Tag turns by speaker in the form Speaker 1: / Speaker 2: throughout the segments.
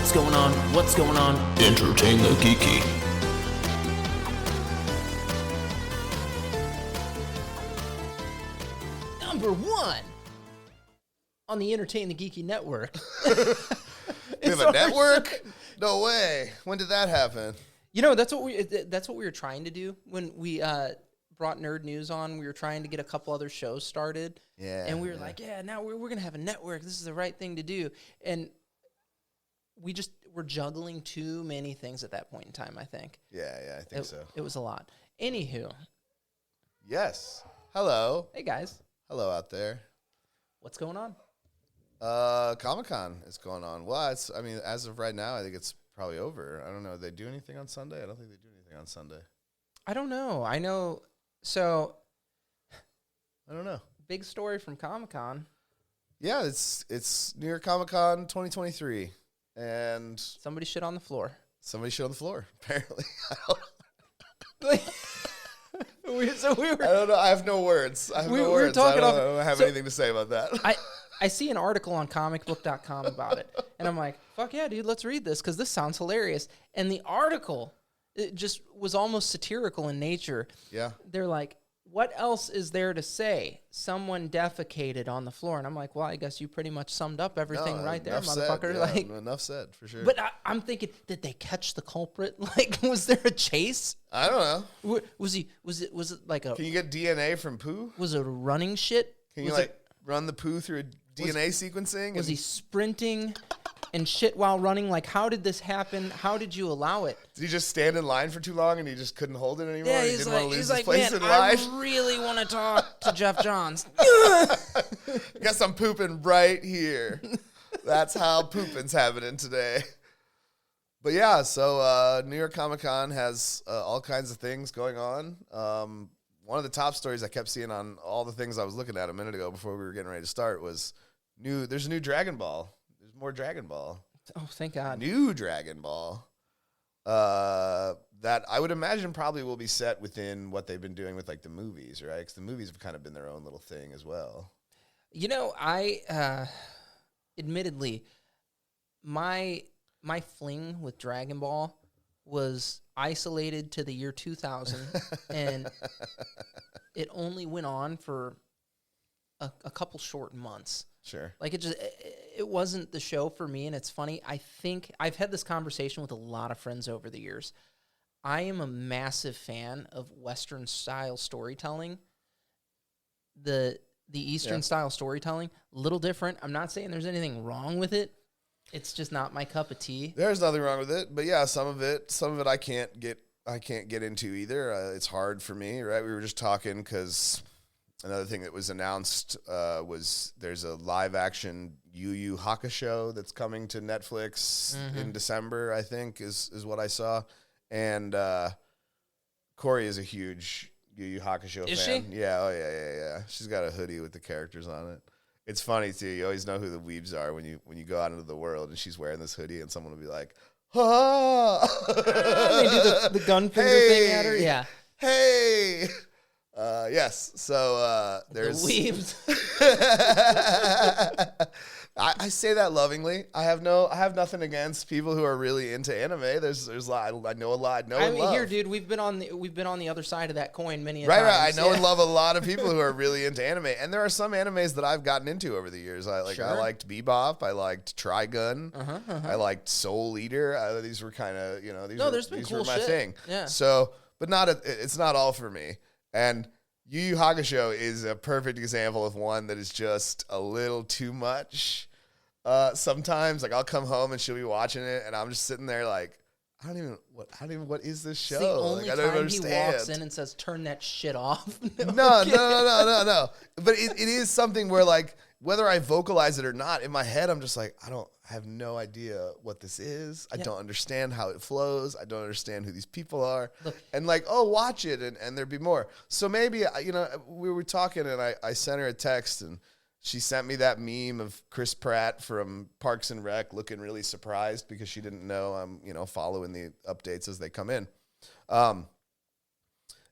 Speaker 1: What's going on? What's going on?
Speaker 2: Entertain the Geeky.
Speaker 1: Number one on the Entertain the Geeky network.
Speaker 3: We have a network? No way. When did that happen?
Speaker 1: You know, that's what we were trying to do when we brought Nerd News on. We were trying to get a couple other shows started.
Speaker 3: Yeah.
Speaker 1: And we were like, yeah, now we're going to have a network. This is the right thing to do. And we just were juggling too many things at that point in time, I think.
Speaker 3: Yeah, I think so.
Speaker 1: It was a lot. Anywho.
Speaker 3: Yes. Hello.
Speaker 1: Hey, guys.
Speaker 3: Hello out there.
Speaker 1: What's going on?
Speaker 3: Comic-Con is going on. Well, as of right now, I think it's probably over. I don't know. They do anything on Sunday? I don't think they do anything on Sunday.
Speaker 1: I don't know. I know. So.
Speaker 3: I don't know.
Speaker 1: Big story from Comic-Con.
Speaker 3: Yeah, it's New York Comic-Con 2023. And
Speaker 1: Somebody shit on the floor.
Speaker 3: Somebody shit on the floor, apparently.
Speaker 1: I
Speaker 3: don't know. I have no words. We were talking I don't have anything to say about that.
Speaker 1: I see an article on comicbook.com about it, and I'm like, fuck yeah, dude, let's read this because this sounds hilarious. And the article, it just was almost satirical in nature.
Speaker 3: Yeah.
Speaker 1: They're like, what else is there to say? Someone defecated on the floor. And I'm like, well, I guess you pretty much summed up everything right there, motherfucker.
Speaker 3: Said, yeah, enough said, for sure.
Speaker 1: But I'm thinking, did they catch the culprit? Like, was there a chase?
Speaker 3: I don't know.
Speaker 1: Was it like a...
Speaker 3: Can you get DNA from poo?
Speaker 1: Was it a running shit?
Speaker 3: Can you, run the poo through a DNA sequencing?
Speaker 1: Was he sprinting and shit while running? Like, how did this happen? How did you allow it?
Speaker 3: Did he just stand in line for too long and he just couldn't hold it anymore?
Speaker 1: Yeah,
Speaker 3: he didn't want to lose his place
Speaker 1: man,
Speaker 3: in line?
Speaker 1: I really want to talk to Jeff Johns.
Speaker 3: Guess I'm pooping right here. That's how pooping's happening today. But yeah, so New York Comic Con has all kinds of things going on. One of the top stories I kept seeing on all the things I was looking at a minute ago before we were getting ready to start was there's a new Dragon Ball. There's more Dragon Ball.
Speaker 1: Oh, thank God.
Speaker 3: New Dragon Ball. That I would imagine probably will be set within what they've been doing with like the movies, right? Because the movies have kind of been their own little thing as well.
Speaker 1: You know, I admittedly, my fling with Dragon Ball was isolated to the year 2000, and it only went on for a couple short months.
Speaker 3: Sure.
Speaker 1: Like, it wasn't the show for me, and it's funny. I think I've had this conversation with a lot of friends over the years. I am a massive fan of Western-style storytelling. The Eastern-style storytelling, a little different. I'm not saying there's anything wrong with it. It's just not my cup of tea.
Speaker 3: There's nothing wrong with it, but yeah, some of it I can't get into either. It's hard for me, right? We were just talking because another thing that was announced was there's a live action Yu Yu Hakusho that's coming to Netflix in December, I think is what I saw. And Corey is a huge Yu Yu Hakusho fan.
Speaker 1: Is she?
Speaker 3: Yeah, yeah. She's got a hoodie with the characters on it. It's funny too. You always know who the weebs are when you go out into the world and she's wearing this hoodie and someone will be like, "Ah!"
Speaker 1: They do the gun finger thing at her. Yeah.
Speaker 3: Hey. Yes. So there's
Speaker 1: the weebs.
Speaker 3: I say that lovingly. I have nothing against people who are really into anime. There's I know a lot.
Speaker 1: I mean, here, dude, we've been on the other side of that coin many a
Speaker 3: times.
Speaker 1: Right.
Speaker 3: I know and love a lot of people who are really into anime, and there are some animes that I've gotten into over the years. I liked Bebop. I liked Trigun. I liked Soul Eater. These were kind of these were my thing.
Speaker 1: Yeah.
Speaker 3: So, but it's not all for me. And Yu Yu Hakusho is a perfect example of one that is just a little too much. Sometimes, like, I'll come home and she'll be watching it, and I'm just sitting there like, what is this show?
Speaker 1: It's the only
Speaker 3: I don't
Speaker 1: time
Speaker 3: understand.
Speaker 1: he walks in and says, "Turn that shit off."
Speaker 3: No. But it is something where, like, whether I vocalize it or not, in my head, I'm just like, I have no idea what this is. I don't understand how it flows. I don't understand who these people are.
Speaker 1: Look,
Speaker 3: and like, oh, watch it, and there'd be more. So maybe, we were talking, and I sent her a text, and she sent me that meme of Chris Pratt from Parks and Rec looking really surprised because she didn't know I'm, following the updates as they come in.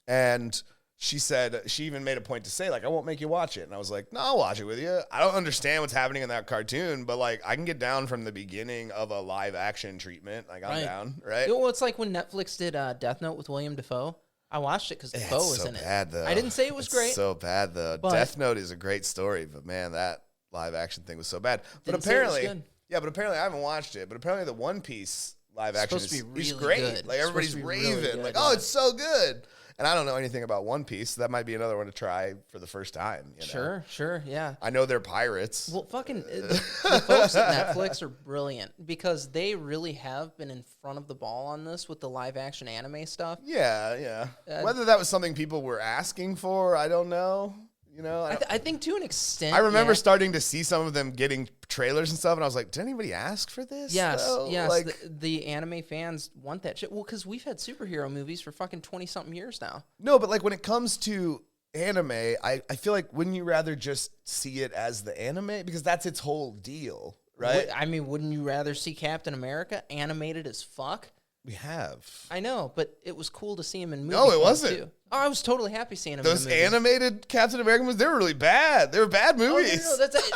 Speaker 3: And she said, she even made a point to say, like, I won't make you watch it. And I was like, no, I'll watch it with you. I don't understand what's happening in that cartoon, but like, I can get down from the beginning of a live action treatment. Like, I'm down, right?
Speaker 1: Well, it's like when Netflix did Death Note with William Dafoe. I watched it because Dafoe was
Speaker 3: so
Speaker 1: in
Speaker 3: bad,
Speaker 1: it.
Speaker 3: Though.
Speaker 1: I didn't say it was great.
Speaker 3: So bad, though.
Speaker 1: But
Speaker 3: Death Note is a great story, but man, that live action thing was so bad. But
Speaker 1: Didn't say it was
Speaker 3: apparently,
Speaker 1: good.
Speaker 3: yeah, but apparently I haven't watched it. But apparently the One Piece live action
Speaker 1: supposed to be
Speaker 3: is
Speaker 1: really
Speaker 3: great.
Speaker 1: good.
Speaker 3: Like,
Speaker 1: It's
Speaker 3: everybody's
Speaker 1: supposed to be
Speaker 3: raving.
Speaker 1: really good,
Speaker 3: Like,
Speaker 1: yeah.
Speaker 3: oh, it's so good. And I don't know anything about One Piece, so that might be another one to try for the first time. You know?
Speaker 1: Sure, yeah.
Speaker 3: I know they're pirates.
Speaker 1: Well, fucking the folks at Netflix are brilliant because they really have been in front of the ball on this with the live action anime stuff.
Speaker 3: Yeah. Whether that was something people were asking for, I don't know. You know,
Speaker 1: I think to an extent.
Speaker 3: I remember starting to see some of them getting trailers and stuff, and I was like, did anybody ask for this?
Speaker 1: Yes.
Speaker 3: Like,
Speaker 1: the anime fans want that shit. Well, because we've had superhero movies for fucking 20-something years now.
Speaker 3: no, but like when it comes to anime, I feel like wouldn't you rather just see it as the anime? Because that's its whole deal, right?
Speaker 1: I mean, wouldn't you rather see Captain America animated as fuck?
Speaker 3: We have.
Speaker 1: I know, but it was cool to see him in movies.
Speaker 3: No, it wasn't.
Speaker 1: Too. Oh, I was totally happy seeing him
Speaker 3: Those
Speaker 1: in a movie.
Speaker 3: animated Captain America movies, they were really bad. They were bad movies.
Speaker 1: No, that's it.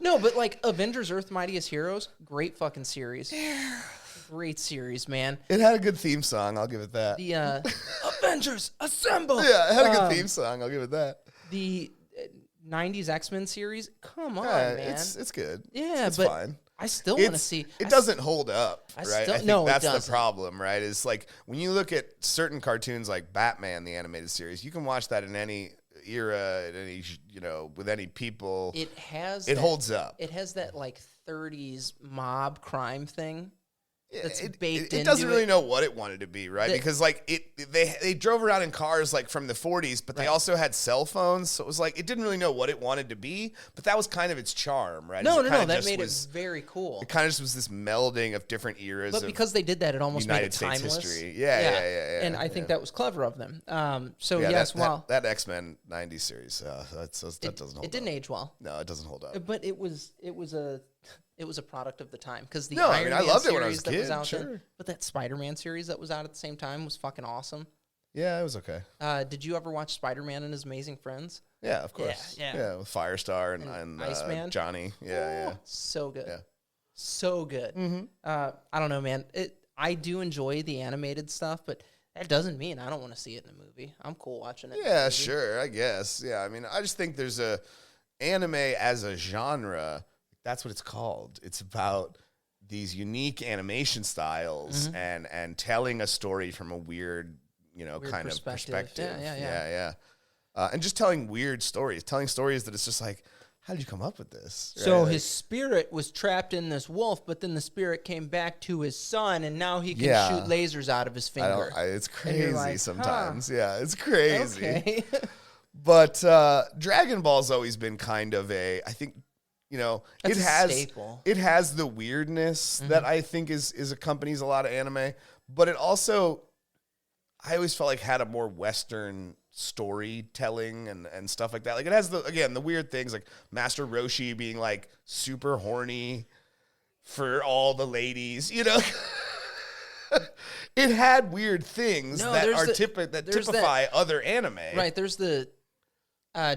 Speaker 1: No, but like Avengers Earth Mightiest Heroes, great fucking series. Great series, man.
Speaker 3: It had a good theme song, I'll give it that.
Speaker 1: The Avengers Assemble.
Speaker 3: Yeah, it had a good theme song, I'll give it that.
Speaker 1: The 90s X-Men series, come on,
Speaker 3: Yeah,
Speaker 1: man.
Speaker 3: it's good.
Speaker 1: Yeah,
Speaker 3: it's
Speaker 1: but
Speaker 3: fine.
Speaker 1: I still want to see.
Speaker 3: It doesn't hold up, right?
Speaker 1: still-
Speaker 3: I think
Speaker 1: no, it
Speaker 3: that's the
Speaker 1: doesn't.
Speaker 3: problem, right? Is like when you look at certain cartoons like Batman, the animated series, you can watch that in any era, in any with any people. It holds up.
Speaker 1: It has that like 30s mob crime thing. That's baked
Speaker 3: It
Speaker 1: into
Speaker 3: doesn't really
Speaker 1: it.
Speaker 3: know what it wanted to be, right? Because like they drove around in cars like from the 40s, but they also had cell phones, so it was like it didn't really know what it wanted to be, but that was kind of its charm, right?
Speaker 1: No,
Speaker 3: Is it kinda
Speaker 1: that
Speaker 3: just
Speaker 1: made
Speaker 3: was-
Speaker 1: it very cool.
Speaker 3: It kind of just was this melding of different eras.
Speaker 1: But
Speaker 3: of
Speaker 1: because they did that, it almost
Speaker 3: United
Speaker 1: made it
Speaker 3: States
Speaker 1: timeless.
Speaker 3: history. Yeah.
Speaker 1: And I think that was clever of them. So
Speaker 3: Yeah,
Speaker 1: yes,
Speaker 3: that X-Men 90s series, that doesn't hold up.
Speaker 1: It didn't age well.
Speaker 3: No, it doesn't hold up.
Speaker 1: But it was a product of the time because the
Speaker 3: No,
Speaker 1: Iron
Speaker 3: I
Speaker 1: Man
Speaker 3: loved it when I was
Speaker 1: series
Speaker 3: a
Speaker 1: that was
Speaker 3: kid,
Speaker 1: out
Speaker 3: sure.
Speaker 1: then, but that Spider-Man series that was out at the same time was fucking awesome.
Speaker 3: Yeah, it was okay.
Speaker 1: Did you ever watch Spider-Man and His Amazing Friends?
Speaker 3: Yeah, of course.
Speaker 1: Yeah.
Speaker 3: With Firestar and
Speaker 1: Iceman?
Speaker 3: Johnny. Yeah.
Speaker 1: So good.
Speaker 3: Yeah.
Speaker 1: So good.
Speaker 3: Mm-hmm.
Speaker 1: I don't know, man. I do enjoy the animated stuff, but that doesn't mean I don't want to see it in a movie. I'm cool watching it.
Speaker 3: Yeah, sure, I guess. Yeah, I mean, I just think there's anime as a genre. That's what it's called. It's about these unique animation styles and telling a story from a weird kind of perspective. Yeah. And just telling weird stories, telling stories that it's just like, how did you come up with this? Right?
Speaker 1: So
Speaker 3: Like,
Speaker 1: his spirit was trapped in this wolf, but then the spirit came back to his son, and now he can shoot lasers out of his finger.
Speaker 3: it's
Speaker 1: And you're
Speaker 3: crazy
Speaker 1: like,
Speaker 3: sometimes. Yeah, it's crazy.
Speaker 1: Okay.
Speaker 3: But Dragon Ball's always been kind of I think,
Speaker 1: That's
Speaker 3: it
Speaker 1: a
Speaker 3: has
Speaker 1: staple.
Speaker 3: it has the weirdness that I think is accompanies a lot of anime, but it also, I always felt like had a more Western storytelling and stuff like that. Like it has the weird things like Master Roshi being like super horny for all the ladies, It had weird things that typify other anime.
Speaker 1: Right, there's the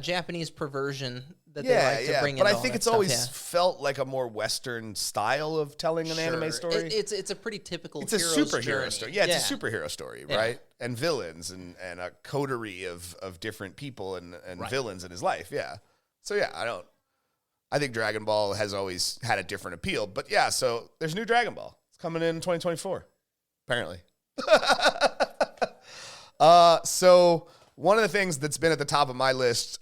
Speaker 1: Japanese perversion that they
Speaker 3: Yeah,
Speaker 1: like to
Speaker 3: yeah.
Speaker 1: bring in.
Speaker 3: But I
Speaker 1: all
Speaker 3: think
Speaker 1: that
Speaker 3: it's
Speaker 1: stuff,
Speaker 3: always
Speaker 1: yeah.
Speaker 3: felt like a more Western style of telling an anime
Speaker 1: Sure.
Speaker 3: story.
Speaker 1: It's a pretty typical.
Speaker 3: It's a
Speaker 1: hero's
Speaker 3: superhero
Speaker 1: journey.
Speaker 3: story. Yeah, it's a superhero story,
Speaker 1: Yeah.
Speaker 3: right? And villains and a coterie of different people and villains in his life. Yeah. So yeah, I think Dragon Ball has always had a different appeal. But yeah, so there's new Dragon Ball. It's coming in 2024, apparently. So one of the things that's been at the top of my list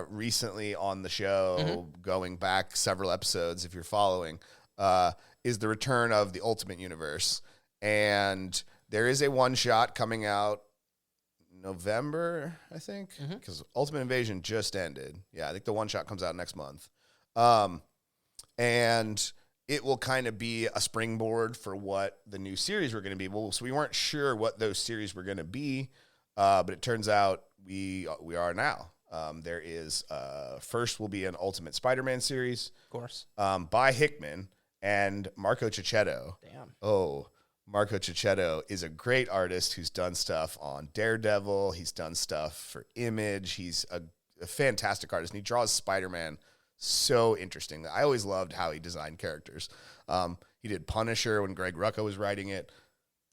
Speaker 3: recently on the show, going back several episodes, if you're following, is the return of the Ultimate Universe. And there is a one-shot coming out November, I think, because Ultimate Invasion just ended. Yeah, I think the one-shot comes out next month. And it will kind of be a springboard for what the new series were going to be. Well, so we weren't sure what those series were going to be, but it turns out we are now. There is first will be an Ultimate Spider-Man series,
Speaker 1: Of course.
Speaker 3: by Hickman and Marco Cicchetto.
Speaker 1: Damn.
Speaker 3: Oh, Marco Cicchetto is a great artist who's done stuff on Daredevil. He's done stuff for Image. He's a fantastic artist, and he draws Spider-Man so interesting. I always loved how he designed characters. He did Punisher when Greg Rucka was writing it.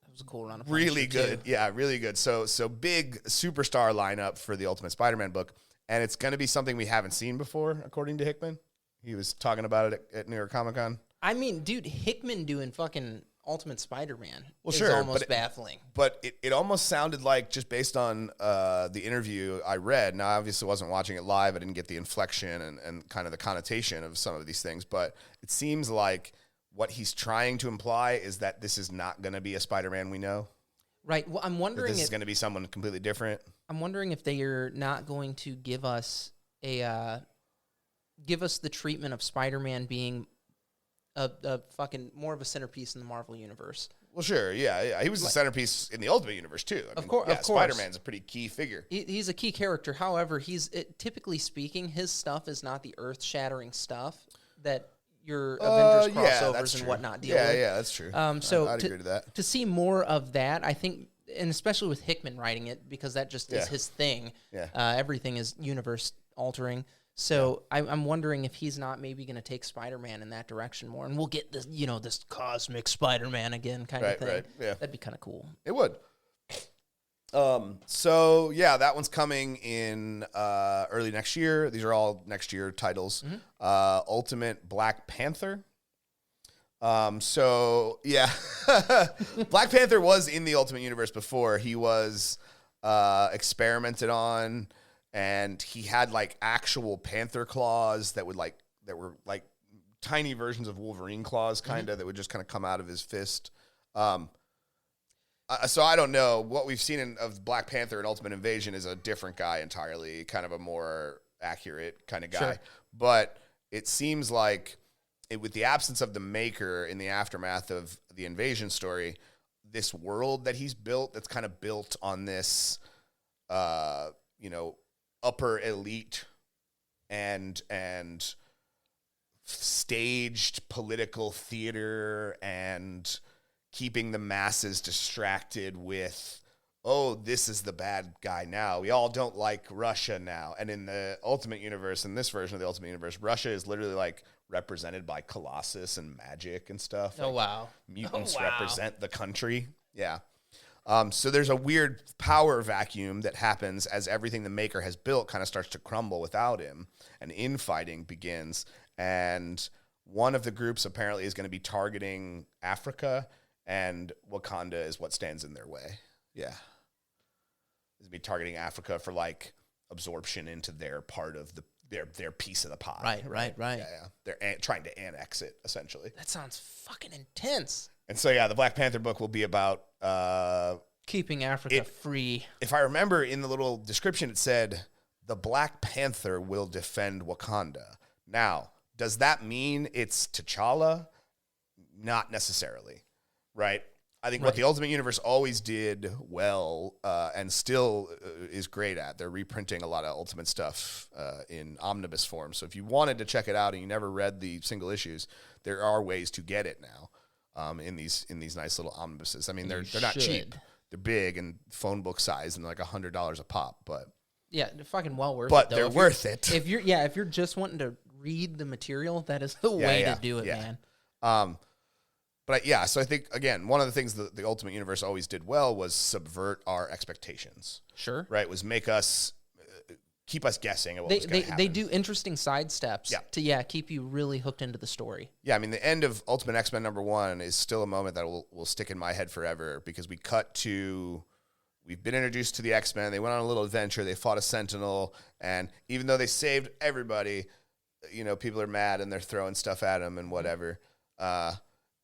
Speaker 1: That was a cool run of
Speaker 3: Really good.
Speaker 1: too.
Speaker 3: Yeah, really good. So big superstar lineup for the Ultimate Spider-Man book, and it's going to be something we haven't seen before, according to Hickman. He was talking about it at New York Comic Con.
Speaker 1: I mean, dude, Hickman doing fucking Ultimate Spider-Man is
Speaker 3: sure,
Speaker 1: almost baffling.
Speaker 3: But it almost sounded like, just based on the interview I read, now I obviously wasn't watching it live, I didn't get the inflection and kind of the connotation of some of these things, but it seems like what he's trying to imply is that this is not going to be a Spider-Man we know.
Speaker 1: Right. Well, I'm wondering
Speaker 3: if this is going to be someone completely different.
Speaker 1: I'm wondering if they are not going to give us the treatment of Spider-Man being a fucking more of a centerpiece in the Marvel universe.
Speaker 3: Well, sure, yeah. He was the centerpiece in the Ultimate Universe too.
Speaker 1: Of course,
Speaker 3: Spider-Man's a pretty key figure.
Speaker 1: He's a key character. However, typically speaking, his stuff is not the earth-shattering stuff that your Avengers crossovers and whatnot deal with.
Speaker 3: Yeah, that's true.
Speaker 1: So
Speaker 3: I'd agree to that.
Speaker 1: To see more of that, I think, and especially with Hickman writing it, because that just is his thing.
Speaker 3: Yeah.
Speaker 1: Everything is universe-altering. So I'm wondering if he's not maybe going to take Spider-Man in that direction more, and we'll get this, this cosmic Spider-Man again kind of thing. Right, yeah. That'd be kind of cool.
Speaker 3: It would. So yeah, that one's coming in early next year. These are all next year titles. Mm-hmm. Ultimate Black Panther. So yeah, Black Panther was in the Ultimate Universe before. He was experimented on. And he had like actual panther claws that were like tiny versions of Wolverine claws, kind of, that would just kind of come out of his fist. So I don't know. What we've seen of Black Panther and Ultimate Invasion is a different guy entirely, kind of a more accurate kind of guy. Sure. But it seems like with the absence of the Maker in the aftermath of the Invasion story, this world that he's built, that's kind of built on this, upper elite and staged political theater and keeping the masses distracted with, oh, this is the bad guy now. We all don't like Russia now. And in the Ultimate Universe, in this version of the Ultimate Universe, Russia is literally like represented by Colossus and magic and stuff.
Speaker 1: Oh, wow.
Speaker 3: Mutants represent the country. Yeah. So there's a weird power vacuum that happens as everything the Maker has built kind of starts to crumble without him, and infighting begins. And one of the groups apparently is going to be targeting Africa, and Wakanda is what stands in their way. Yeah. Is be targeting Africa for like absorption into their part of their piece of the pie.
Speaker 1: Right.
Speaker 3: Yeah. They're trying to annex it, essentially.
Speaker 1: That sounds fucking intense.
Speaker 3: And so, yeah, the Black Panther book will be about
Speaker 1: keeping Africa free.
Speaker 3: If I remember, in the little description, it said, the Black Panther will defend Wakanda. Now, does that mean it's T'Challa? Not necessarily, right? I think what the Ultimate Universe always did well and still is great at, they're reprinting a lot of Ultimate stuff in omnibus form. So if you wanted to check it out and you never read the single issues, there are ways to get it now. In these nice little omnibuses. I mean, they're not cheap. They're big and phone book size and like $100 a pop. But
Speaker 1: yeah, they're fucking well worth it.
Speaker 3: But they're worth it.
Speaker 1: If you're just wanting to read the material, that is the way to do it, man.
Speaker 3: So I think, again, one of the things that the Ultimate Universe always did well was subvert our expectations.
Speaker 1: Sure.
Speaker 3: Right? Was make us keep us guessing at what was going to happen.
Speaker 1: They do interesting side steps to keep you really hooked into the story.
Speaker 3: Yeah, I mean, the end of Ultimate X-Men #1 is still a moment that will stick in my head forever, because we've been introduced to the X-Men. They went on a little adventure. They fought a Sentinel, and even though they saved everybody, people are mad and they're throwing stuff at them and whatever.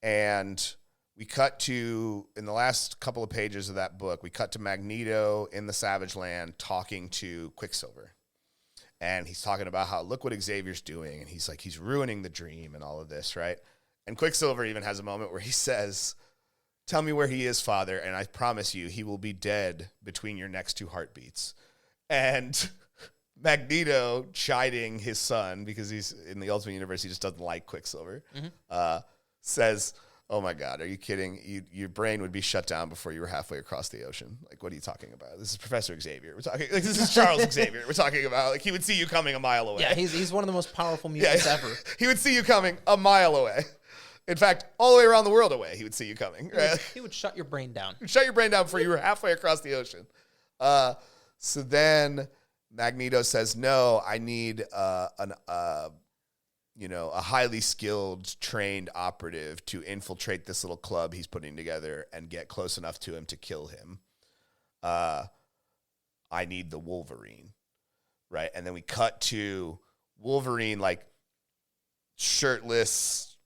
Speaker 3: And we cut to, in the last couple of pages of that book, we cut to Magneto in the Savage Land talking to Quicksilver. And he's talking about how, look what Xavier's doing. And he's like, he's ruining the dream and all of this, right? And Quicksilver even has a moment where he says, tell me where he is, Father, and I promise you he will be dead between your next two heartbeats. And Magneto, chiding his son, because he's in the Ultimate Universe, he just doesn't like Quicksilver, says, Oh my God, are you kidding? Your brain would be shut down before you were halfway across the ocean. Like, what are you talking about? This is Professor Xavier. We're talking. Like, this is Charles Xavier. We're talking about. Like, he would see you coming a mile away.
Speaker 1: Yeah, he's one of the most powerful mutants ever.
Speaker 3: He would see you coming a mile away. In fact, all the way around the world away, he would see you coming. Right?
Speaker 1: He would shut your brain down.
Speaker 3: Shut your brain down before you were halfway across the ocean. So then Magneto says, "No, I need a highly skilled, trained operative to infiltrate this little club he's putting together and get close enough to him to kill him. I need the Wolverine." Right? And then we cut to Wolverine, like, shirtless,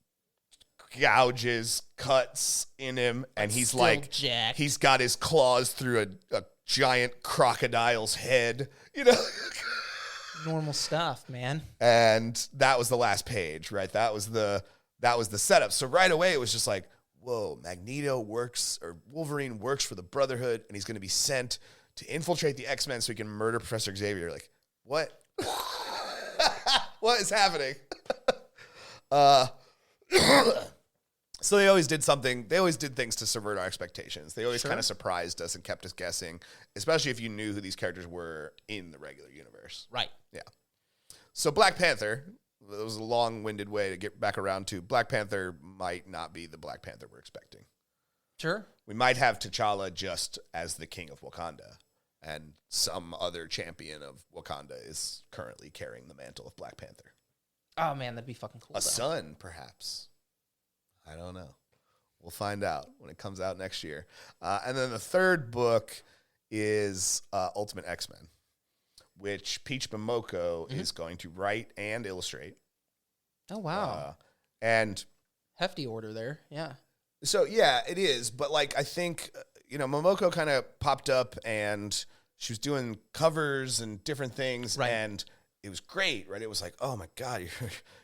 Speaker 3: gouges, cuts in him, and he's
Speaker 1: still
Speaker 3: like,
Speaker 1: jacked.
Speaker 3: He's got his claws through a giant crocodile's head,
Speaker 1: Normal stuff, man.
Speaker 3: And that was the last page, right? That was the setup. So right away it was just like, whoa, Wolverine works for the Brotherhood, and he's going to be sent to infiltrate the X-Men so he can murder Professor Xavier. Like, what? What is happening? So they always did things to subvert our expectations. They always kind of surprised us and kept us guessing, especially if you knew who these characters were in the regular universe.
Speaker 1: Right.
Speaker 3: Yeah. So Black Panther, that was a long-winded way to get back around to Black Panther might not be the Black Panther we're expecting.
Speaker 1: Sure.
Speaker 3: We might have T'Challa just as the king of Wakanda, and some other champion of Wakanda is currently carrying the mantle of Black Panther.
Speaker 1: Oh, man, that'd be fucking cool.
Speaker 3: A son, perhaps. I don't know. We'll find out when it comes out next year. And then the third book is Ultimate X-Men, which Peach Momoko is going to write and illustrate.
Speaker 1: Oh, wow.
Speaker 3: And
Speaker 1: hefty order there. Yeah.
Speaker 3: So, yeah, it is. But, like, I think, Momoko kind of popped up and she was doing covers and different things.
Speaker 1: Right.
Speaker 3: And it was great, right? It was like, oh, my God,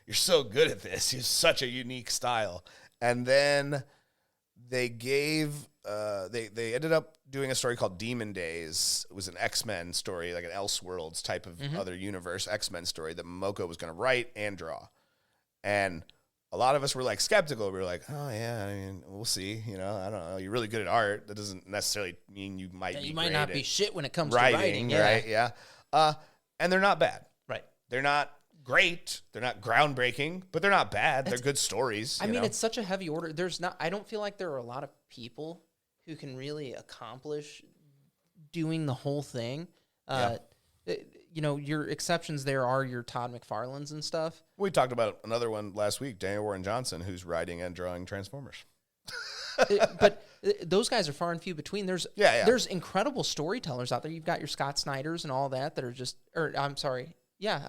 Speaker 3: you're so good at this. You have such a unique style. And then they gave, they ended up doing a story called Demon Days. It was an X-Men story, like an Elseworlds type of other universe X-Men story that Momoko was going to write and draw. And a lot of us were like skeptical. We were like, oh yeah, I mean, we'll see. I don't know. You're really good at art. That doesn't necessarily mean you might be
Speaker 1: You might
Speaker 3: great
Speaker 1: not
Speaker 3: at
Speaker 1: be shit when it comes
Speaker 3: writing,
Speaker 1: to writing. Yeah.
Speaker 3: Right? Yeah. And they're not bad.
Speaker 1: Right.
Speaker 3: They're not great. They're not groundbreaking, but they're not bad. They're good stories.
Speaker 1: I mean, it's such a heavy order. I don't feel like there are a lot of people who can really accomplish doing the whole thing. Your exceptions there are your Todd McFarlanes and stuff.
Speaker 3: We talked about another one last week, Daniel Warren Johnson, who's writing and drawing Transformers.
Speaker 1: But those guys are far and few between. There's incredible storytellers out there. You've got your Scott Snyders and all that are just, I'm sorry. Yeah,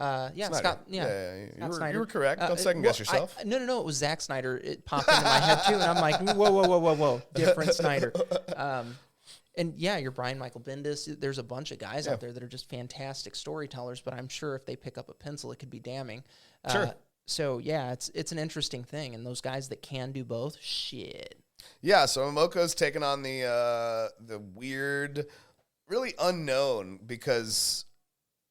Speaker 1: Scott. Yeah,
Speaker 3: Scott you were correct. Don't second guess yourself.
Speaker 1: No. It was Zack Snyder. It popped into my head too, and I'm like, whoa, different Snyder. And yeah, your Brian Michael Bendis. There's a bunch of guys out there that are just fantastic storytellers. But I'm sure if they pick up a pencil, it could be damning.
Speaker 3: Sure.
Speaker 1: So yeah, it's an interesting thing, and those guys that can do both, shit.
Speaker 3: Yeah. So Momoko's taken on the weird, really unknown, because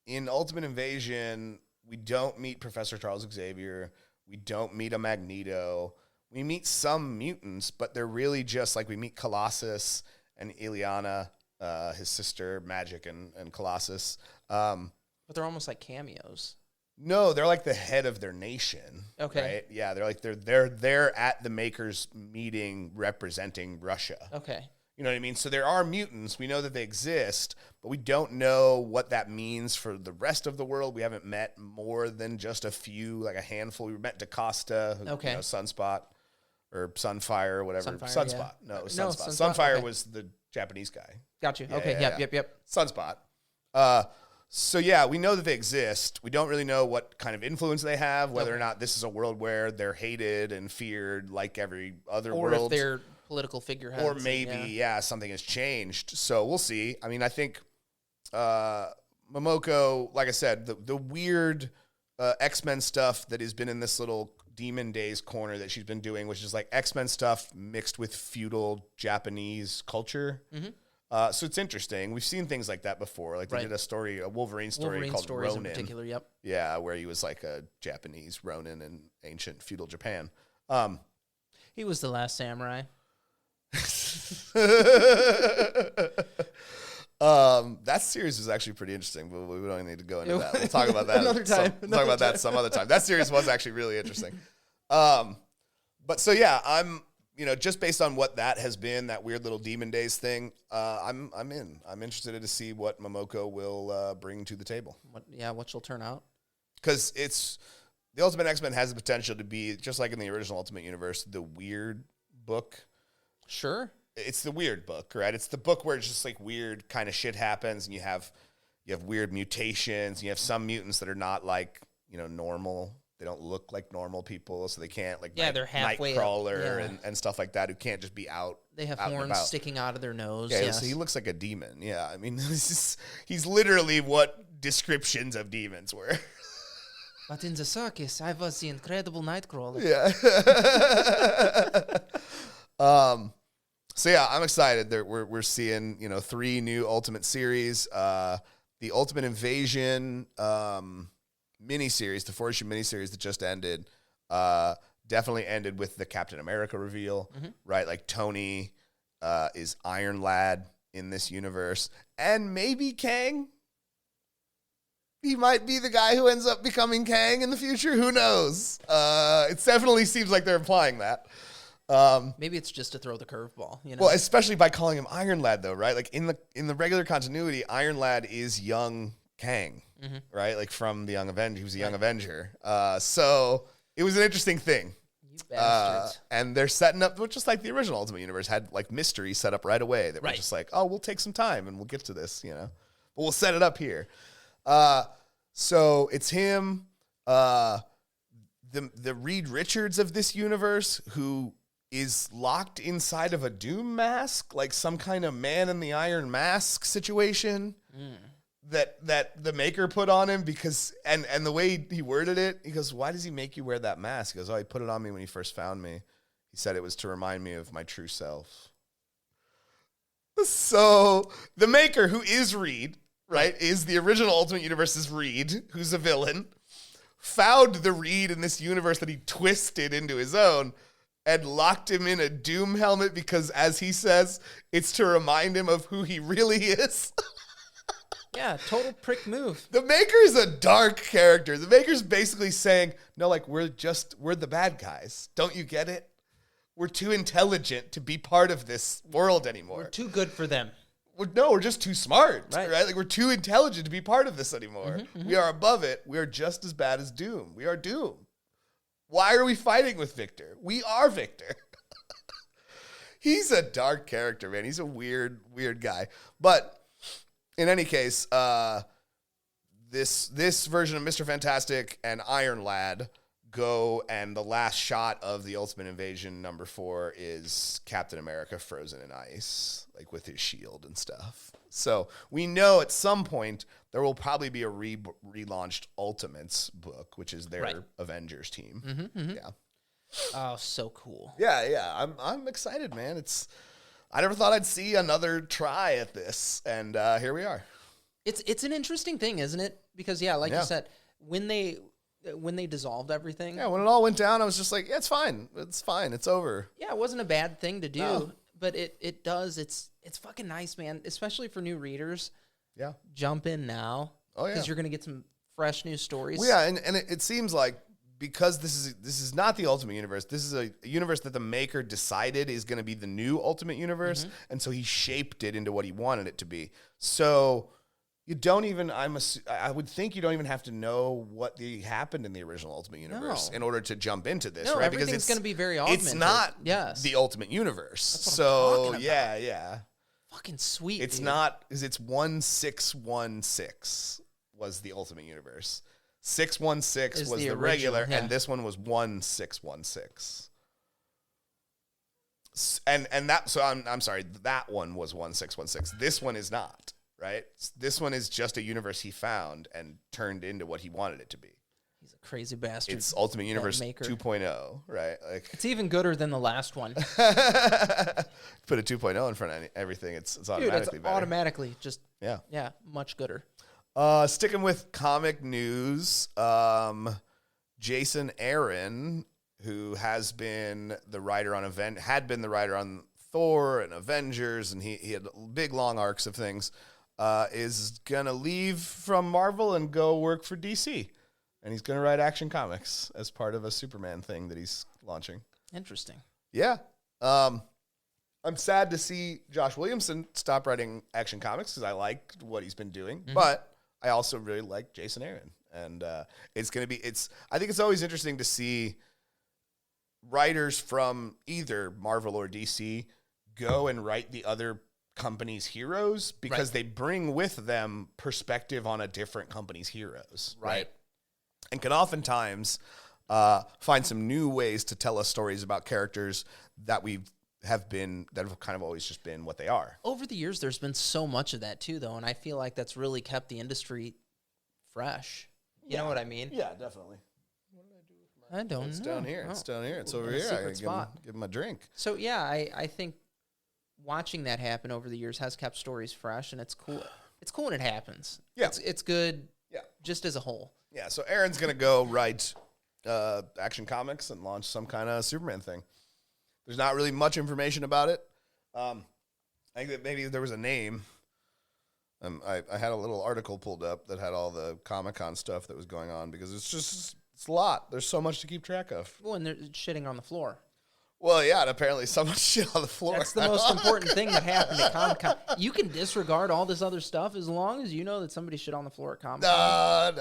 Speaker 3: in Ultimate Invasion, we don't meet Professor Charles Xavier. We don't meet a Magneto. We meet some mutants, but they're really just like we meet Colossus and Ileana, his sister, Magic and Colossus.
Speaker 1: But they're almost like cameos.
Speaker 3: No, they're like the head of their nation.
Speaker 1: Okay.
Speaker 3: Right? Yeah, they're at the Makers meeting representing Russia.
Speaker 1: Okay.
Speaker 3: You know what I mean? So there are mutants. We know that they exist, but we don't know what that means for the rest of the world. We haven't met more than just a few, like a handful. We met DaCosta, Sunspot, or Sunfire, or whatever. Sunspot. Yeah. No, it was Sunspot. Sunfire was the Japanese guy.
Speaker 1: Got you. Yep.
Speaker 3: Sunspot. So yeah, we know that they exist. We don't really know what kind of influence they have, whether or not this is a world where they're hated and fered like every other world.
Speaker 1: Or if they're political figureheads.
Speaker 3: Or maybe, something has changed. So we'll see. I mean, I think Momoko, like I said, the weird X-Men stuff that has been in this little Demon Days corner that she's been doing, which is like X-Men stuff mixed with feudal Japanese culture. Mm-hmm. So it's interesting. We've seen things like that before. Like they did a Wolverine story called Ronin.
Speaker 1: In particular, yep.
Speaker 3: Yeah, where he was like a Japanese Ronin in ancient feudal Japan.
Speaker 1: He was the last samurai.
Speaker 3: That series was actually pretty interesting, but we don't need to go into that. We'll talk about that
Speaker 1: another time.
Speaker 3: We'll talk about that some other time. That series was actually really interesting. But so yeah, I'm just based on what that has been, that weird little Demon Days thing. I'm in. I'm interested to see what Momoko will bring to the table.
Speaker 1: What she'll turn out.
Speaker 3: Because the Ultimate X-Men has the potential to be just like in the original Ultimate Universe, the weird book.
Speaker 1: Sure.
Speaker 3: It's the weird book, right? It's the book where it's just like weird kind of shit happens, and you have weird mutations. And you have some mutants that are not like normal. They don't look like normal people, so they can't
Speaker 1: they're halfway
Speaker 3: Nightcrawler and stuff like that who can't just be out.
Speaker 1: They have horns sticking out of their nose.
Speaker 3: Yeah, so he looks like a demon. Yeah, I mean, he's literally what descriptions of demons were.
Speaker 1: But in the circus, I was the incredible Nightcrawler.
Speaker 3: Yeah. So yeah, I'm excited. We're seeing 3 new Ultimate series. The Ultimate Invasion miniseries, the 4-issue miniseries that just ended, definitely ended with the Captain America reveal, right? Like Tony is Iron Lad in this universe, and maybe Kang. He might be the guy who ends up becoming Kang in the future. Who knows? It definitely seems like they're implying that.
Speaker 1: Maybe it's just to throw the curveball.
Speaker 3: Well, especially by calling him Iron Lad, though, right? Like in the regular continuity, Iron Lad is young Kang, right? Like from the Young Avenger. He was a young Avenger. So it was an interesting thing.
Speaker 1: You bastards.
Speaker 3: And they're setting up, just like the original Ultimate Universe had like mystery set up right away. That were just like, oh, we'll take some time and we'll get to this, but we'll set it up here. So it's him, the Reed Richards of this universe, who is locked inside of a Doom mask, like some kind of Man in the Iron Mask situation that the maker put on him, because and the way he worded it, he goes, why does he make you wear that mask? He goes, oh, he put it on me when he first found me. He said it was to remind me of my true self. So the maker, who is Reed, right, is the original Ultimate Universe's Reed, who's a villain, found the Reed in this universe that he twisted into his own and locked him in a Doom helmet because, as he says, it's to remind him of who he really is.
Speaker 1: Yeah, total prick move.
Speaker 3: The Maker's a dark character. The Maker's basically saying, no, like, we're the bad guys. Don't you get it? We're too intelligent to be part of this world anymore.
Speaker 1: We're too good for them.
Speaker 3: We're just too smart, right? Like, we're too intelligent to be part of this anymore. We are above it. We are just as bad as Doom. We are Doom. Why are we fighting with Victor? We are Victor. He's a dark character, man. He's a weird, weird guy. But in any case, this version of Mr. Fantastic and Iron Lad go, and the last shot of the Ultimate Invasion #4 is Captain America frozen in ice, like with his shield and stuff. So we know at some point there will probably be a relaunched Ultimates book, which is their Avengers team. Yeah.
Speaker 1: Oh, so cool.
Speaker 3: Yeah. I'm excited, man. I never thought I'd see another try at this, and here we are.
Speaker 1: It's an interesting thing, isn't it? Because you said, when they dissolved everything.
Speaker 3: Yeah, when it all went down, I was just like, yeah, it's fine. It's fine. It's over.
Speaker 1: Yeah, it wasn't a bad thing to do, but it does. It's fucking nice, man, especially for new readers.
Speaker 3: Yeah.
Speaker 1: Jump in now.
Speaker 3: Oh, yeah.
Speaker 1: Because you're going to get some fresh new stories.
Speaker 3: Well, yeah, and it seems like, because this is not the Ultimate Universe, this is a universe that the maker decided is going to be the new Ultimate Universe, and so he shaped it into what he wanted it to be. So you don't even, I would think you don't even have to know what happened in the original Ultimate Universe in order to jump into this, right?
Speaker 1: Everything's
Speaker 3: because
Speaker 1: going to be very augmented.
Speaker 3: It's not the Ultimate Universe.
Speaker 1: That's what
Speaker 3: so
Speaker 1: I'm talking about.
Speaker 3: Yeah.
Speaker 1: Fucking sweet.
Speaker 3: It's not, because it's 1616 was the Ultimate Universe. 616 was the regular, and this one was 1616. And that, so I'm sorry, that one was 1616. This one is not, right? This one is just a universe he found and turned into what he wanted it to be.
Speaker 1: He's a crazy bastard.
Speaker 3: It's Ultimate Universe 2.0, right? Like,
Speaker 1: it's even gooder than the last one.
Speaker 3: Put a 2.0 in front of everything, it's automatically better.
Speaker 1: Automatically just
Speaker 3: yeah,
Speaker 1: much gooder.
Speaker 3: Sticking with comic news, Jason Aaron who has been the writer on had been the writer on Thor and Avengers, and he had big long arcs of things, is gonna leave from Marvel and go work for DC, and he's gonna write Action Comics as part of a Superman thing that he's launching.
Speaker 1: Interesting.
Speaker 3: Yeah. I'm sad to see Josh Williamson stop writing Action Comics because I like what he's been doing, but I also really like Jason Aaron, and it's gonna be. I think it's always interesting to see writers from either Marvel or DC go and write the other company's heroes because they bring with them perspective on a different company's heroes, right? And can oftentimes find some new ways to tell us stories about characters that have kind of always just been what they are.
Speaker 1: Over the years, there's been so much of that too, though, and I feel like that's really kept the industry fresh. You know what I mean?
Speaker 3: Yeah, definitely.
Speaker 1: I don't know.
Speaker 3: It's down here.
Speaker 1: Oh.
Speaker 3: It's down here. It's over
Speaker 1: In a
Speaker 3: here.
Speaker 1: secret spot.
Speaker 3: Give him a drink.
Speaker 1: So yeah, I think watching that happen over the years has kept stories fresh, and it's cool. It's cool when it happens.
Speaker 3: Yeah.
Speaker 1: It's good.
Speaker 3: Yeah.
Speaker 1: Just as a whole.
Speaker 3: Yeah. So Aaron's gonna go write Action Comics and launch some kind of Superman thing. There's not really much information about it. I think that maybe there was a name. I had a little article pulled up that had all the Comic-Con stuff that was going on because it's a lot. There's so much to keep track of.
Speaker 1: Well, and they're shitting on the floor.
Speaker 3: Well, yeah, and apparently so much shit on the floor.
Speaker 1: That's the most important thing that happened at Comic-Con. You can disregard all this other stuff as long as you know that somebody shit on the floor at Comic-Con.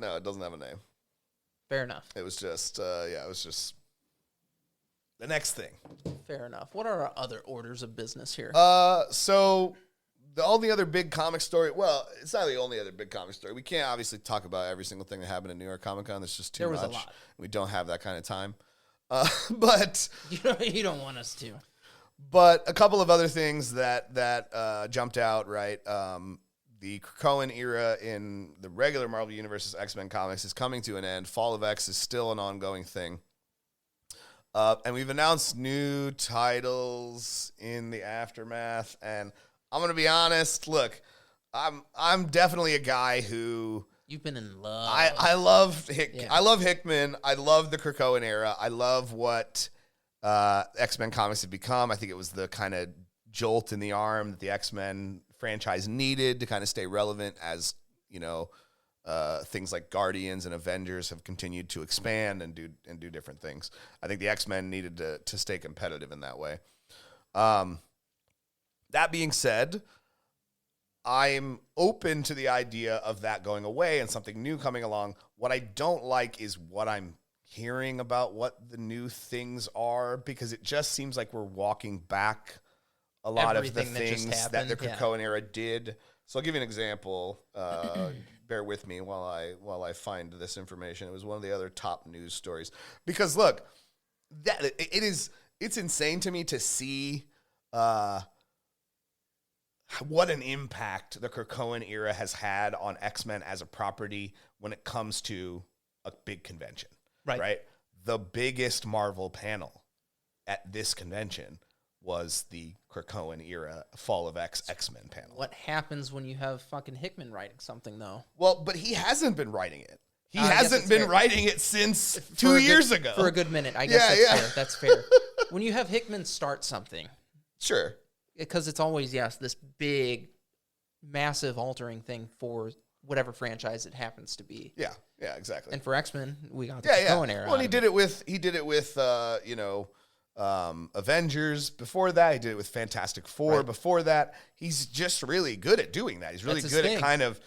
Speaker 3: No, it doesn't have a name.
Speaker 1: Fair enough.
Speaker 3: It was just, it was just the next thing.
Speaker 1: Fair enough. What are our other orders of business here?
Speaker 3: So the only other big comic story, well, it's not the only other big comic story. We can't obviously talk about every single thing that happened at New York Comic Con. There's just too much.
Speaker 1: There was a lot.
Speaker 3: We don't have that kind of time. But
Speaker 1: you don't want us to.
Speaker 3: But a couple of other things that jumped out, right? The Krakoan era in the regular Marvel Universe's X-Men comics is coming to an end. Fall of X is still an ongoing thing. And we've announced new titles in the aftermath. And I'm going to be honest. Look, I'm definitely a guy who...
Speaker 1: You've been in love.
Speaker 3: I love Hickman. I love the Krakoan era. I love what X-Men comics have become. I think it was the kind of jolt in the arm that the X-Men franchise needed to kind of stay relevant as, things like Guardians and Avengers have continued to expand and do different things. I think the X-Men needed to stay competitive in that way. That being said, I'm open to the idea of that going away and something new coming along. What I don't like is what I'm hearing about what the new things are, because it just seems like we're walking back a lot of the things that the Krakoan era did. So I'll give you an example. Bear with me while I find this information. It was one of the other top news stories. Because look, it's insane to me to see what an impact the Krakoan era has had on X-Men as a property when it comes to a big convention. Right? The biggest Marvel panel at this convention was the Krakoan era Fall of X-Men panel.
Speaker 1: What happens when you have fucking Hickman writing something, though?
Speaker 3: Well, but he hasn't been writing it. He hasn't been writing it since 2 years ago.
Speaker 1: For a good minute. I guess that's fair. That's fair. When you have Hickman start something.
Speaker 3: Sure.
Speaker 1: Because it's always, this big, massive altering thing for whatever franchise it happens to be.
Speaker 3: Yeah, exactly.
Speaker 1: And for X-Men, we got the Krakoan era.
Speaker 3: Well, he did it with Avengers before that. He did it with Fantastic Four before that. He's just really good at doing that. He's really good at kind of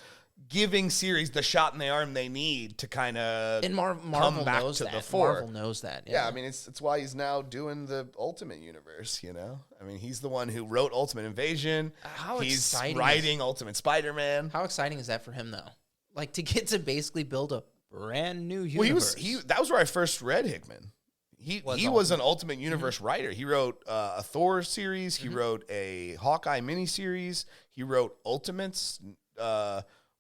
Speaker 3: giving series the shot in the arm they need to kind of
Speaker 1: Marvel knows that. Marvel knows that.
Speaker 3: Yeah, I mean, it's why he's now doing the Ultimate Universe, I mean, he's the one who wrote Ultimate Invasion. He's writing Ultimate Spider-Man.
Speaker 1: How exciting is that for him, though? Like, to get to basically build a brand new universe.
Speaker 3: Well, that was where I first read Hickman. He was an Ultimate Universe writer. He wrote a Thor series. He wrote a Hawkeye miniseries. He wrote Ultimates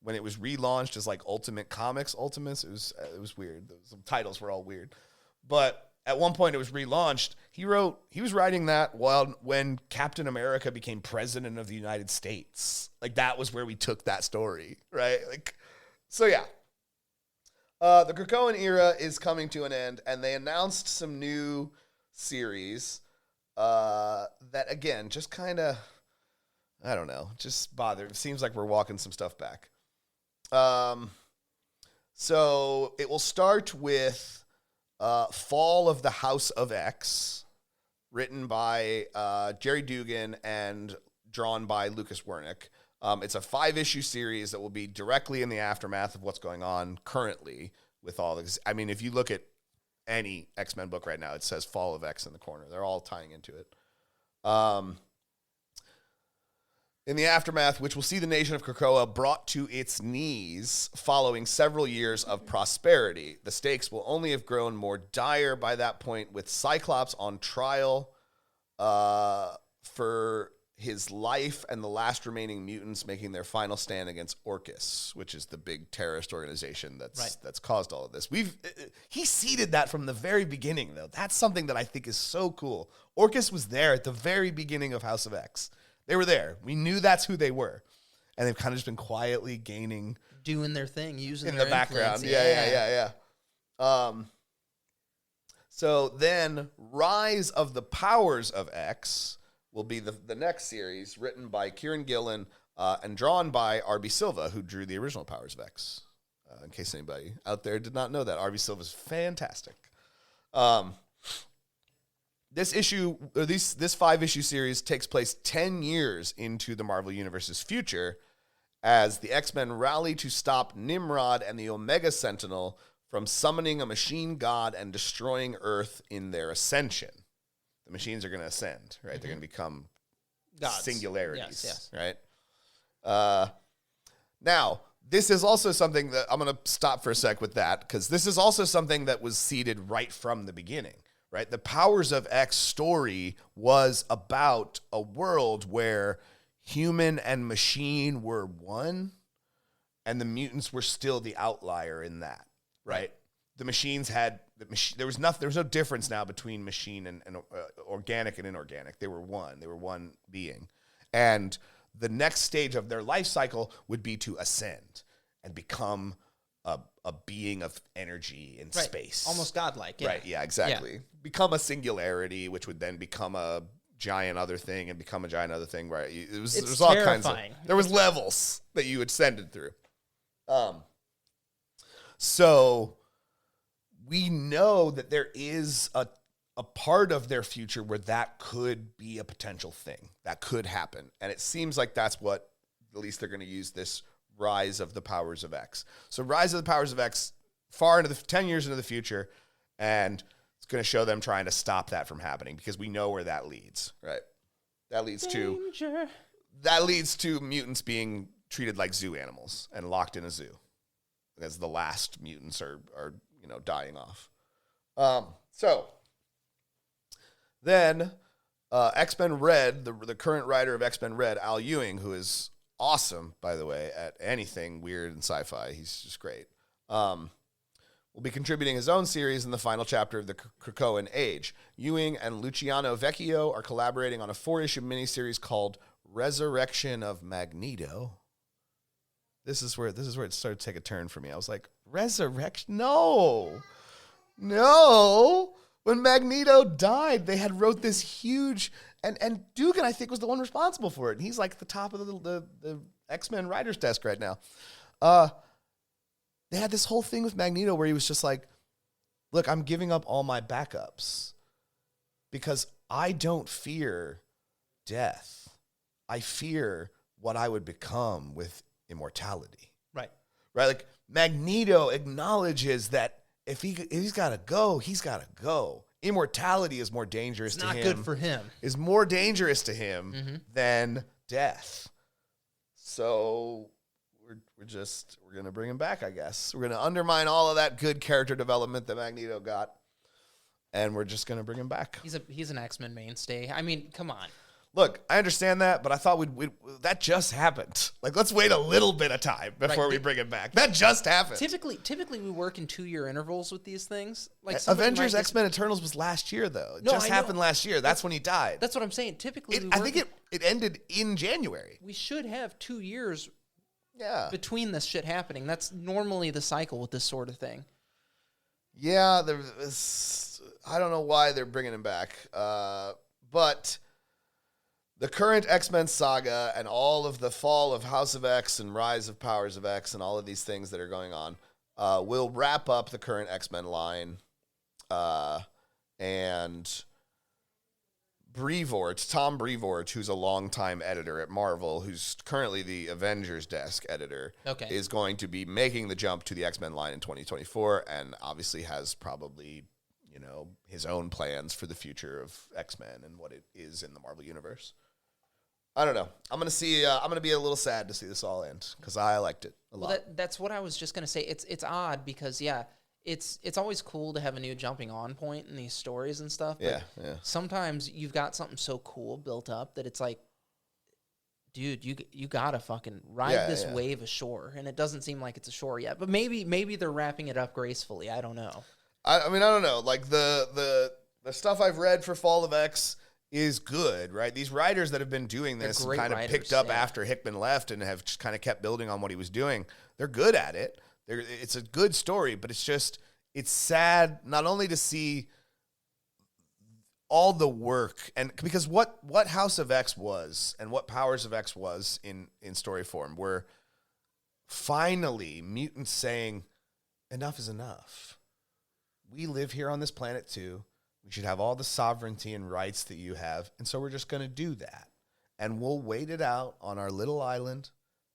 Speaker 3: when it was relaunched as like Ultimate Comics Ultimates. It was weird. The titles were all weird. But at one point it was relaunched. He was writing that when Captain America became president of the United States. Like, that was where we took that story, right? Like, so yeah. The Krakoan era is coming to an end, and they announced some new series that, again, just kind of, I don't know, just bother. It seems like we're walking some stuff back. So it will start with Fall of the House of X, written by Jerry Dugan and drawn by Lucas Wernick. It's a 5-issue series that will be directly in the aftermath of what's going on currently with all this. I mean, if you look at any X-Men book right now, it says Fall of X in the corner. They're all tying into it. In the aftermath, which will see the nation of Krakoa brought to its knees following several years of prosperity. The stakes will only have grown more dire by that point, with Cyclops on trial for his life and the last remaining mutants making their final stand against Orcus, which is the big terrorist organization that's caused all of this. He seeded that from the very beginning, though. That's something that I think is so cool. Orcus was there at the very beginning of House of X. They were there. We knew that's who they were. And they've kind of just been quietly
Speaker 1: doing their thing, using
Speaker 3: in
Speaker 1: their
Speaker 3: the background.
Speaker 1: Yeah.
Speaker 3: So then Rise of the Powers of X will be the next series, written by Kieran Gillen and drawn by R.B. Silva, who drew the original Powers of X. In case anybody out there did not know that, R.B. Silva is fantastic. This 5-issue series takes place 10 years into the Marvel Universe's future as the X-Men rally to stop Nimrod and the Omega Sentinel from summoning a machine god and destroying Earth in their ascension. The machines are going to ascend, right? Mm-hmm. They're going to become gods. Singularities, yes. Right? Now, this is also something that I'm going to stop for a sec with that, because this is also something that was seeded right from the beginning. Right? The Powers of X story was about a world where human and machine were one, and the mutants were still the outlier in that. Right? The machines had there was no difference now between machine and organic and inorganic. They were one. They were one being, and the next stage of their life cycle would be to ascend and become a being of energy in space.
Speaker 1: Almost godlike. Yeah.
Speaker 3: Right, yeah, exactly. Yeah. Become a singularity, which would then become a giant other thing and become a giant other thing, right? There's all kinds of... There was levels that you ascended through. So we know that there is a part of their future where that could be a potential thing. That could happen. And it seems like that's what, at least they're going to use this Rise of the Powers of X. So Rise of the Powers of X, far into the 10 years into the future, and it's going to show them trying to stop that from happening, because we know where that leads, right? That leads to mutants being treated like zoo animals and locked in a zoo, as the last mutants are dying off. So then X-Men Red, the current writer of X-Men Red, Al Ewing, who is awesome, by the way, at anything weird and sci-fi. He's just great. Will be contributing his own series in the final chapter of the Krakoan Age. Ewing and Luciano Vecchio are collaborating on a 4-issue miniseries called Resurrection of Magneto. This is where it started to take a turn for me. I was like, resurrection? No. When Magneto died, they had wrote this huge... And Dugan, I think, was the one responsible for it. And he's like at the top of the X-Men writer's desk right now. They had this whole thing with Magneto where he was just like, look, I'm giving up all my backups because I don't fear death. I fear what I would become with immortality.
Speaker 1: Right.
Speaker 3: Like, Magneto acknowledges that if he's got to go, he's got to go. Immortality is more dangerous to him.
Speaker 1: It's not good for him.
Speaker 3: Is more dangerous to him than death. So we're going to bring him back, I guess. We're going to undermine all of that good character development that Magneto got, and we're just going to bring him back.
Speaker 1: He's an X-Men mainstay. I mean, come on.
Speaker 3: Look, I understand that, but I thought that just happened. Like, let's wait a little bit of time before we bring it back. That just happened.
Speaker 1: Typically we work in 2-year intervals with these things. Like
Speaker 3: Avengers X-Men Eternals was last year, though. It just happened last year. That's when he died.
Speaker 1: That's what I'm saying. Typically,
Speaker 3: I think it ended in January.
Speaker 1: We should have 2 years between this shit happening. That's normally the cycle with this sort of thing.
Speaker 3: Yeah, I don't know why they're bringing him back, but the current X-Men saga and all of the fall of House of X and rise of Powers of X and all of these things that are going on will wrap up the current X-Men line, and Tom Brevoort, who's a longtime editor at Marvel, who's currently the Avengers desk editor, is going to be making the jump to the X-Men line in 2024, and obviously has probably, his own plans for the future of X-Men and what it is in the Marvel Universe. I don't know. I'm going to be a little sad to see this all end, because I liked it a lot.
Speaker 1: Well, that's what I was just going to say. It's odd because, it's always cool to have a new jumping on point in these stories and stuff. But sometimes you've got something so cool built up that it's like, dude, you gotta fucking ride this wave ashore, and it doesn't seem like it's ashore yet. But maybe they're wrapping it up gracefully. I don't know.
Speaker 3: I mean, I don't know. Like the stuff I've read for Fall of X is good, right? These writers that have been doing this kind of picked up after Hickman left and have just kind of kept building on what he was doing. They're good at it. It's a good story, but it's sad not only to see all the work, and because what House of X was and what Powers of X was in story form were finally mutants saying, enough is enough. We live here on this planet too. We should have all the sovereignty and rights that you have, and so we're just going to do that. And we'll wait it out on our little island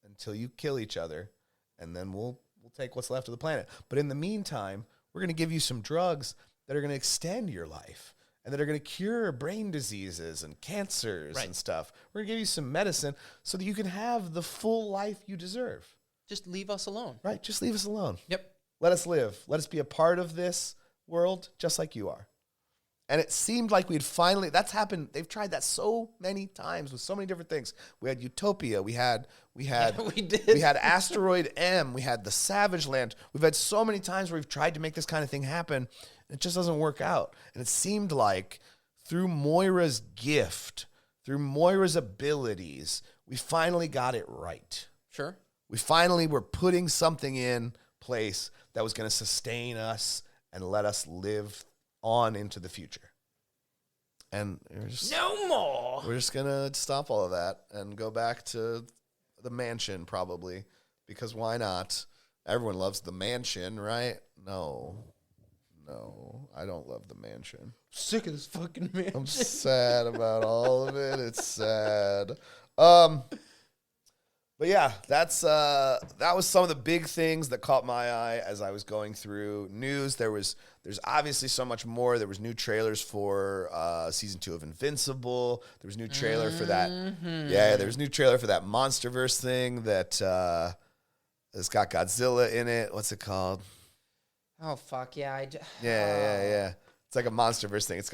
Speaker 3: until you kill each other, and then we'll take what's left of the planet. But in the meantime, we're going to give you some drugs that are going to extend your life and that are going to cure brain diseases and cancers and stuff. We're going to give you some medicine so that you can have the full life you deserve.
Speaker 1: Just leave us alone.
Speaker 3: Right. Just leave us alone.
Speaker 1: Yep.
Speaker 3: Let us live. Let us be a part of this world just like you are. And it seemed like that's happened. They've tried that so many times with so many different things. We had Utopia. We had Asteroid M. We had the Savage Land. We've had so many times where we've tried to make this kind of thing happen, and it just doesn't work out. And it seemed like through Moira's gift, through Moira's abilities, we finally got it right.
Speaker 1: Sure.
Speaker 3: We finally were putting something in place that was going to sustain us and let us live on into the future. And
Speaker 1: no more.
Speaker 3: We're just gonna stop all of that and go back to the mansion, probably, because why not? Everyone loves the mansion, right? No, I don't love the mansion.
Speaker 1: Sick of this fucking mansion.
Speaker 3: I'm sad about all of it. It's sad. But yeah, that was some of the big things that caught my eye as I was going through news. There's obviously so much more. There was new trailers for season 2 of Invincible. There was a new trailer for that. Yeah, there was a new trailer for that MonsterVerse thing that has got Godzilla in it. What's it called?
Speaker 1: Oh fuck yeah!
Speaker 3: Yeah. It's like a MonsterVerse thing. It's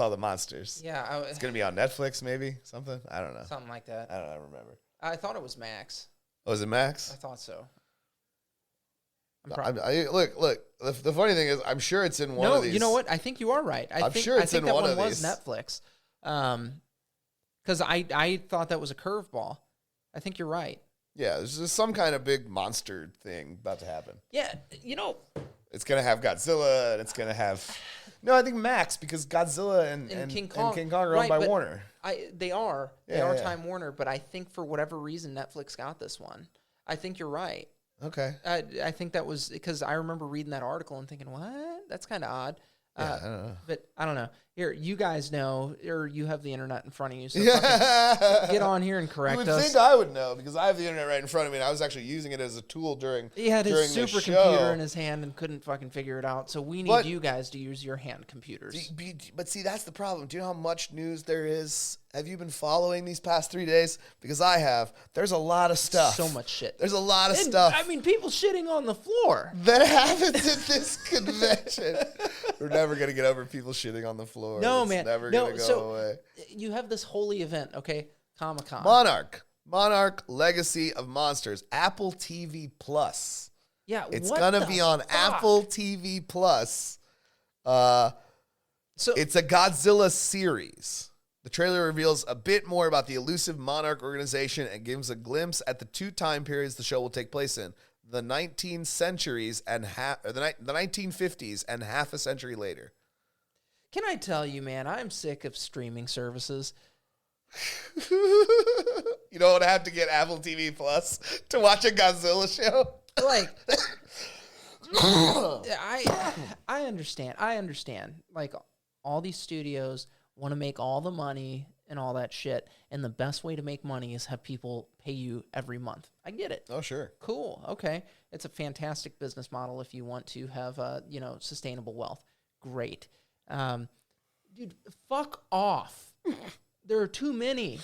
Speaker 3: all the monsters.
Speaker 1: Yeah,
Speaker 3: it's gonna be on Netflix, maybe something. I don't know.
Speaker 1: Something like that.
Speaker 3: I don't remember.
Speaker 1: I thought it was Max.
Speaker 3: Oh, is it Max?
Speaker 1: I thought so.
Speaker 3: Look. The funny thing is, I'm sure it's in one of these.
Speaker 1: No, you know what? I think you are right. I think that one was Netflix. Because I thought that was a curveball. I think you're right.
Speaker 3: Yeah, there's just some kind of big monster thing about to happen.
Speaker 1: Yeah,
Speaker 3: it's gonna have Godzilla, and it's gonna have. No, I think Max, because Godzilla and
Speaker 1: King Kong
Speaker 3: are owned by Warner.
Speaker 1: They are Time Warner, but I think for whatever reason Netflix got this one. I think you're right.
Speaker 3: Okay.
Speaker 1: I think that was because I remember reading that article and thinking, what? That's kind of odd.
Speaker 3: Yeah, I don't know.
Speaker 1: But I don't know. Here, you guys know, or you have the internet in front of you, so get on here and correct us.
Speaker 3: You would think I would know, because I have the internet right in front of me, and I was actually using it as a tool during
Speaker 1: He had his supercomputer in his hand and couldn't fucking figure it out, so we need you guys to use your hand computers.
Speaker 3: But see, that's the problem. Do you know how much news there is? Have you been following these past 3 days? Because I have. There's a lot of stuff.
Speaker 1: So much shit.
Speaker 3: There's a lot of stuff.
Speaker 1: I mean, people shitting on the floor.
Speaker 3: That happens at this convention. We're never going to get over people shitting on the floor.
Speaker 1: No, man.
Speaker 3: Never going to go away.
Speaker 1: You have this holy event, okay? Comic-Con.
Speaker 3: Monarch Legacy of Monsters. Apple TV Plus.
Speaker 1: Yeah,
Speaker 3: it's going to be on Apple TV Plus. So it's a Godzilla series. The trailer reveals a bit more about the elusive Monarch organization and gives a glimpse at the 2 time periods the show will take place in. the 19 centuries and the 1950s and half a century later.
Speaker 1: Can I tell you, man, I'm sick of streaming services.
Speaker 3: You don't have to get Apple TV Plus to watch a Godzilla show?
Speaker 1: Like, I understand. Like, all these studios want to make all the money and all that shit, and the best way to make money is have people pay you every month. I get it.
Speaker 3: Oh, sure.
Speaker 1: Cool. Okay. It's a fantastic business model if you want to have, sustainable wealth. Great. Dude, fuck off. There are too many.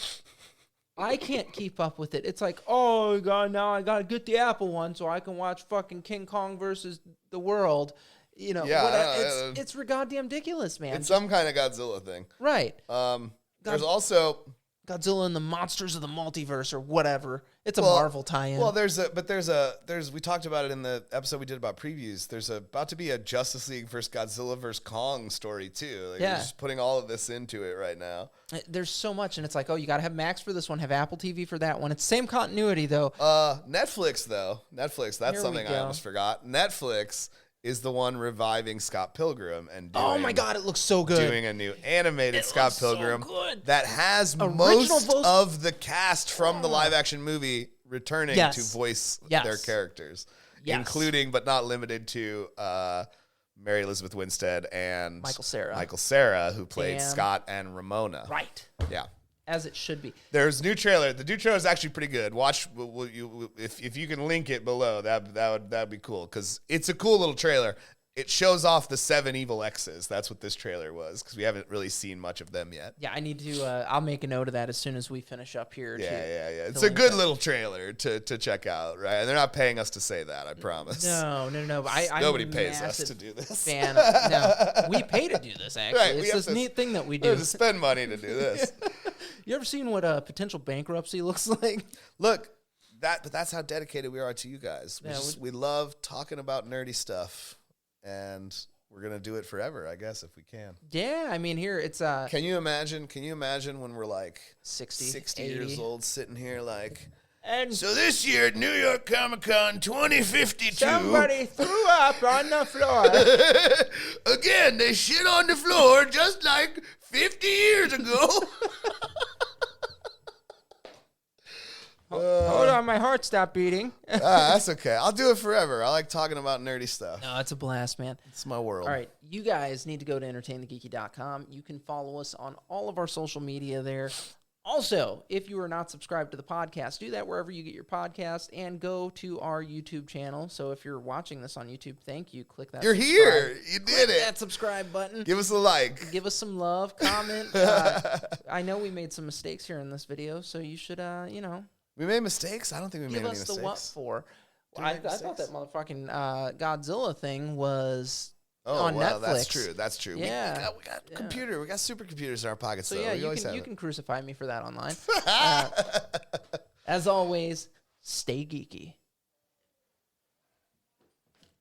Speaker 1: I can't keep up with it. It's like, oh, God, now I got to get the Apple one so I can watch fucking King Kong versus the world. It's goddamn ridiculous, man.
Speaker 3: It's some kind of Godzilla thing.
Speaker 1: Right.
Speaker 3: There's also
Speaker 1: Godzilla and the Monsters of the Multiverse or whatever. It's a Marvel tie-in.
Speaker 3: Well, we talked about it in the episode we did about previews. There's about to be a Justice League versus Godzilla versus Kong story too. Like, we're just putting all of this into it right now.
Speaker 1: There's so much, and it's like, oh, you got to have Max for this one, have Apple TV for that one. It's same continuity though.
Speaker 3: Netflix, that's something I almost forgot. Netflix is the one reviving Scott Pilgrim and doing,
Speaker 1: oh my God, it looks so good.
Speaker 3: Doing a new animated Scott Pilgrim that has
Speaker 1: Original
Speaker 3: most of the cast from the live action movie returning to voice their characters, including but not limited to Mary Elizabeth Winstead and Michael Cera, who played Scott and Ramona.
Speaker 1: Right.
Speaker 3: Yeah.
Speaker 1: As it should be.
Speaker 3: There's a new trailer. The new trailer is actually pretty good. Watch, if you can link it below, that'd be cool, because it's a cool little trailer. It shows off the 7 evil exes. That's what this trailer was, because we haven't really seen much of them yet.
Speaker 1: Yeah, I need to. I'll make a note of that as soon as we finish up here.
Speaker 3: Yeah. It's a good little trailer to check out, right? And they're not paying us to say that, I promise.
Speaker 1: No.
Speaker 3: Nobody pays us to do this.
Speaker 1: No, we pay to do this. Actually,
Speaker 3: right,
Speaker 1: it's this neat thing that we do.
Speaker 3: We have to spend money to do this.
Speaker 1: You ever seen what a potential bankruptcy looks like?
Speaker 3: Look, but that's how dedicated we are to you guys. We love talking about nerdy stuff. And we're gonna do it forever, I guess, if we can.
Speaker 1: Yeah, I mean, here it's
Speaker 3: Can you imagine when we're like
Speaker 1: 60
Speaker 3: years old, sitting here like?
Speaker 1: And
Speaker 3: so this year at New York Comic Con 2052,
Speaker 1: somebody threw up on the floor.
Speaker 3: Again, they shit on the floor just like 50 years ago.
Speaker 1: Hold on, my heart stopped beating.
Speaker 3: That's okay. I'll do it forever. I like talking about nerdy stuff.
Speaker 1: No, it's a blast, man.
Speaker 3: It's my world.
Speaker 1: All right, you guys need to go to entertainthegeeky.com. You can follow us on all of our social media there. Also, if you are not subscribed to the podcast, do that wherever you get your podcast, and go to our YouTube channel. So if you're watching this on YouTube, thank you. Click that.
Speaker 3: You're here. You did it.
Speaker 1: That subscribe button.
Speaker 3: Give us a like.
Speaker 1: Give us some love. Comment. I know we made some mistakes here in this video, so you should,
Speaker 3: We made mistakes? I don't think we made any mistakes.
Speaker 1: Give us the what for. I thought that motherfucking Godzilla thing was on Netflix.
Speaker 3: That's true.
Speaker 1: Yeah.
Speaker 3: We got computer. We got supercomputers in our pockets.
Speaker 1: So
Speaker 3: though.
Speaker 1: you can crucify me for that online. As always, stay geeky.